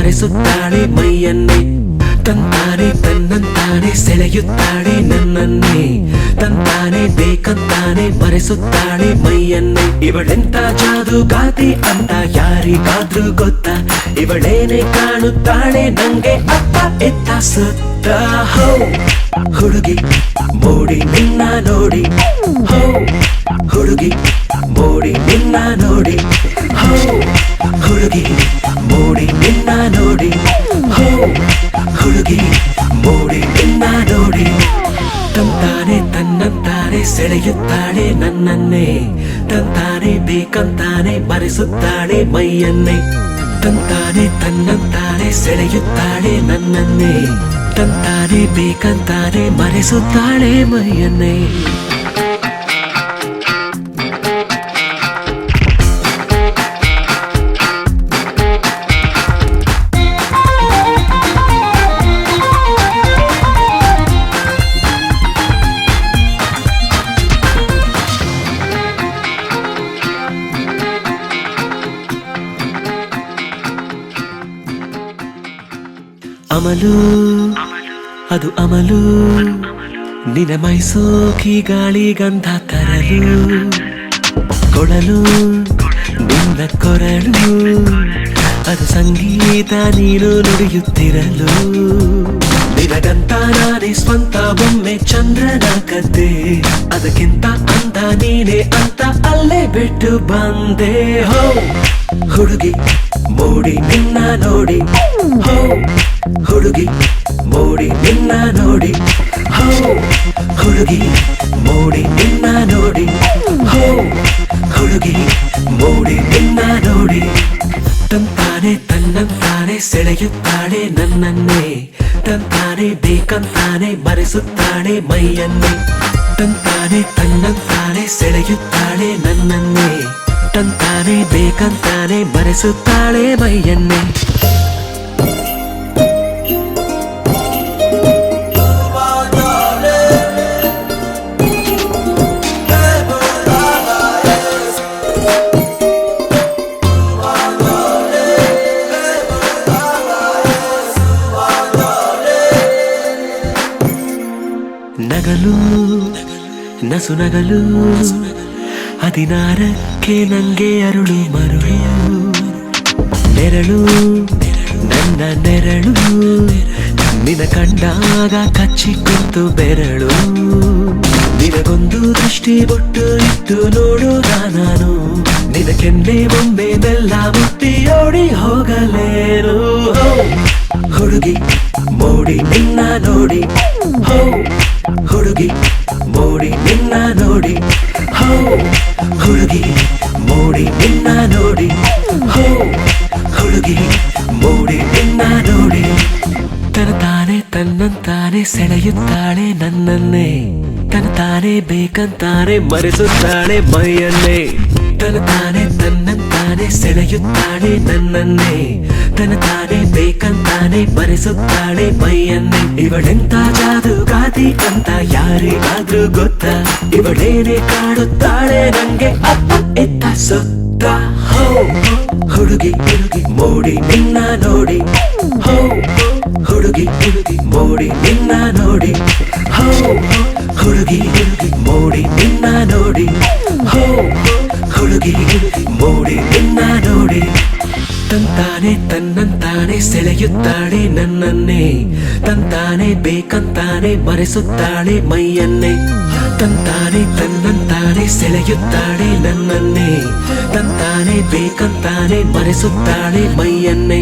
ಮರೆಸುತ್ತಾಳೆ ಮೈಯನ್ನೇ. ತಂತಾನೆ ತನ್ನಂತಾನೆ ಸೆಳೆಯುತ್ತಾಳೆ ನನ್ನನ್ನೇ. ತಂತಾನೆ ಬೇಕಂತಾನೆ ಮರೆಸುತ್ತಾಳೆ ಮೈಯನ್ನೇ. ಇವಳೆಂತ ಜಾದುಗಾತಿ ಅಂತ ಯಾರಿಗಾದ್ರೂ ಗೊತ್ತಾ? ಇವಳೇನೆ ಕಾಣುತ್ತಾಳೆ ನಂಗೆ ಅತ್ತ ಎತ್ತ ಸುತ್ತ. ಹೋ ಹುಡುಗಿ ಮೋಡಿ ನಿನ್ನ ನೋಡಿ, ಹೋ ಹುಡುಗಿ ಮೋಡಿ ನಿನ್ನ ನೋಡಿ, ಹೋ ಹುಡುಗಿ ಮೋಡಿ ನಿನ್ನ ನೋಡಿ, ಹೋ ಹುಡುಗಿ ಮೋಡಿ ನಿನ್ನ ನೋಡಿ. ತಂತಾನೆ ತನ್ನಂತಾನೆ ಸೆಳೆಯುತ್ತಾಳೆ ನನ್ನನ್ನೇ. ತಂತಾನೆ ಬೇಕಂತಾನೆ ಮರೆಸುತ್ತಾಳೆ ಮೈಯನ್ನೇ. ತಂತಾನೆ ತನ್ನಂತಾನೆ ಸೆಳೆಯುತ್ತಾಳೆ ನನ್ನನ್ನೇ. ತಂತಾನೆ ಬೇಕಂತಾನೆ ಮರೆಸುತ್ತಾಳೆ ಮೈಯನ್ನೇ. ಅಮಲು ಅದು ಅಮಲು, ನಿನ ಮೈಸೋಕಿ ಗಾಳಿ ಗಂಧ ತರಲು. ಕೊಡಲು ನಿನ್ನ ಕೊರಳು, ಅದು ಸಂಗೀತ ನೀನು ನುಡಿಯುತ್ತಿರಲು. ನಿನಗಂತ ನಾನೇ ಸ್ವಂತ ಬೊಮ್ಮೆ ಚಂದ್ರನ ಕದ್ದೆ. ಅದಕ್ಕಿಂತ ಅಂದ ನೀನೆ ಅಂತ ಅಲ್ಲೇ ಬಿಟ್ಟು ಬಂದೆ. ಹೋ ಹುಡುಗಿ ಮೋಡಿ ನಿನ್ನ ನೋಡಿ, ಹೋ ಹುಡುಗಿ ಮೋಡಿ ನಿನ್ನ ನೋಡಿ, ಹೋ ಹುಡುಗಿ ಮೋಡಿ ನಿನ್ನ ನೋಡಿ, ಹೋ ಹುಡುಗಿ ಮೋಡಿ ನಿನ್ನ ನೋಡಿ. ತಂತಾನೆ ತನ್ನಂತಾನೆ ಸೆಳೆಯುತ್ತಾಳೆ ನನ್ನನ್ನೇ. ತಂತಾನೆ ಬೇಕಂತಾನೆ ಮರೆಸುತ್ತಾಳೆ ಮೈಯನ್ನೇ. ತಂತಾನೆ ತನ್ನಂತಾನೆ ಸೆಳೆಯುತ್ತಾಳೆ ನನ್ನನ್ನೇ. ತಂತಾನೆ ಬೇಕಂತಾನೆ ಮರೆಸುತ್ತಾಳೆ ಮೈಯನ್ನೇ. ನಗಲು ನಸು ನಗಲು, ಹದಿನಾರಕ್ಕೆ ನಂಗೆ ಅರುಳು ಮರುಳು. ನೆರಳು ನನ್ನ ನೆರಳು, ನಿನ ಕಂಡಾಗ ಕಚ್ಚಿ ಕುಂತು ಬೆರಳು. ನಿನಗೊಂದು ದೃಷ್ಟಿ ಬೊಟ್ಟು ಇಟ್ಟು ನೋಡುಗ ನಾನು. ನಿನ ಕೆನ್ನೆ ಬೊಂಬೆ ಬೆಲ್ಲ ಮುಟ್ಟಿ ಓಡಿ ಹೋಗಲೇನು. ಹುಡುಗಿ ಮೋಡಿ ನಿನ್ನ ನೋಡಿ, ಹೋ ಹುಡುಗಿ ಮೋಡಿ ನಿನ್ನ ನೋಡಿ, ಹೋ ಹುಡುಗಿ ಮೋಡಿ ನಿನ್ನ ನೋಡಿ, ಹೋ ಹುಡುಗಿ ಮೋಡಿ ನಿನ್ನ ನೋಡಿ. ತನತಾನೆ ತನ್ನಂತಾನೆ ಸೆಳೆಯುತ್ತಾಳೆ ನನ್ನನ್ನೇ. ತನತಾನೆ ಬೇಕಂತಾನೆ ಮರೆಸುತ್ತಾಳೆ ಮೈಯನ್ನೇ. ತನತಾನೆ ತನ್ನಂತಾನೆ ಸೆಳೆಯುತ್ತಾಳೆ ನನ್ನನ್ನೇ. ತನತಾನೆ ಬೇಕಂತಾನೆ ಮರೆಸುತ್ತಾಳೆ ಮೈಯನ್ನೇ. ಇವಳೆಂತ ಜಾದುಗಾತಿ ಅಂತ ಯಾರಿಗಾದ್ರೂ ಗೊತ್ತಾ? ಇವಳೇನೆ ಕಾಡುತ್ತಾಳೆ ನಂಗೆ ಅತ್ತ ಎತ್ತ ಸುತ್ತ. ಹೋ ಹುಡುಗಿ ಹುಡುಗಿ ಮೋಡಿ ನಿನ್ನ ನೋಡಿ, ಹೋ ಹುಡುಗಿ ಹುಡುಗಿ ಮೋಡಿ ನಿನ್ನ ನೋಡಿ, ಹೋ ಹುಡುಗಿ ಹುಡುಗಿ ಮೋಡಿ ನಿನ್ನ ನೋಡಿ, ಹೋ ಹುಡುಗಿ ಹುಡುಗಿ ಮೋಡಿ ನಿನ್ನ ನೋಡಿ. ತಂತಾನೆ ತನ್ನಂತಾನೆ ಸೆಳೆಯುತ್ತಾಳೆ ನನ್ನನ್ನೇ. ತಂತಾನೆ ಬೇಕಂತಾನೆ ಮರೆಸುತ್ತಾಳೆ ಮೈಯನ್ನೇ. ತಂತಾನೆ ತನ್ನಂತಾನೆ ಸೆಳೆಯುತ್ತಾಳೆ ನನ್ನನ್ನೇ. ತಂತಾನೆ ಬೇಕಂತಾನೆ ಮರೆಸುತ್ತಾಳೆ ಮೈಯನ್ನೇ.